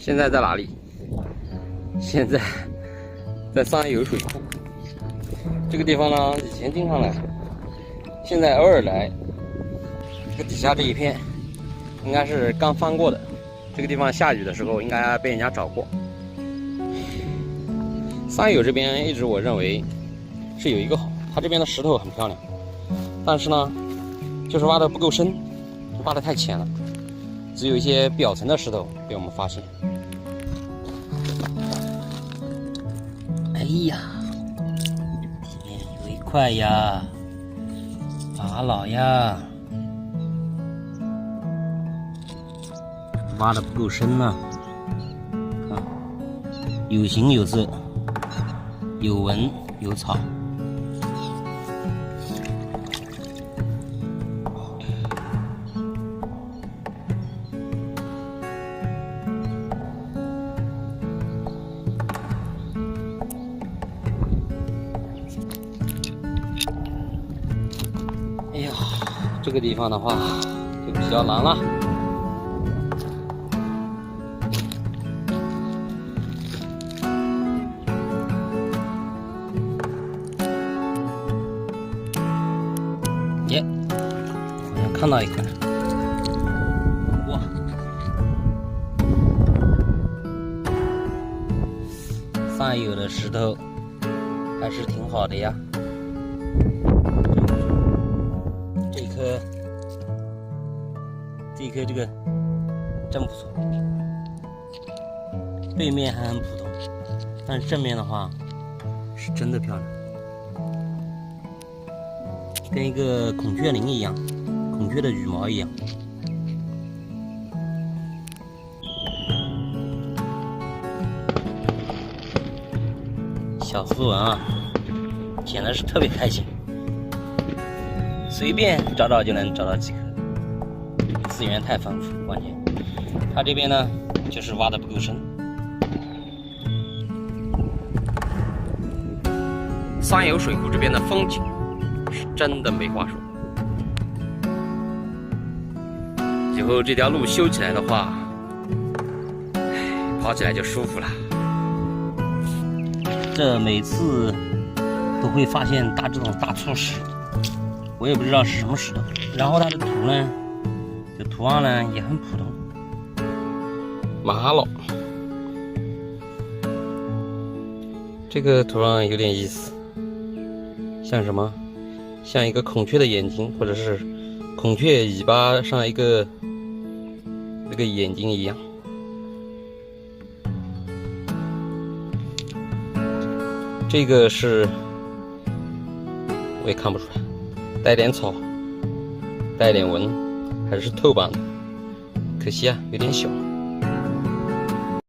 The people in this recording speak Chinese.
现在在哪里？现在在上游水库。这个地方呢，以前经常来，现在偶尔来。这个底下这一片应该是刚翻过的。这个地方下雨的时候应该被人家找过。上游这边一直我认为是有一个好，它这边的石头很漂亮，但是呢，就是挖的不够深，挖的太浅了，只有一些表层的石头被我们发现。哎呀，里面有一块呀，法老呀，挖的不够深呢，看，有形有色，有纹有草。哎呀，这个地方的话就比较难了。耶，好像看到一块。哇，上游的石头还是挺好的呀。这一颗这个真不错，背面还很普通，但是正面的话是真的漂亮，跟一个孔雀翎一样，孔雀的羽毛一样。小斯文啊，捡的是特别开心，随便找找就能找到几颗。资源太丰富，关键它这边呢就是挖的不够深。上游水库这边的风景是真的没话说，以后这条路修起来的话，跑起来就舒服了。这每次都会发现这种大粗石，我也不知道是什么石头，然后它的土呢，这图案呢也很普通，玛瑙。这个图案有点意思，像什么？像一个孔雀的眼睛，或者是孔雀尾巴上一个那个眼睛一样。这个是我也看不出来，带点草，带点纹。还是透版的，可惜啊，有点小。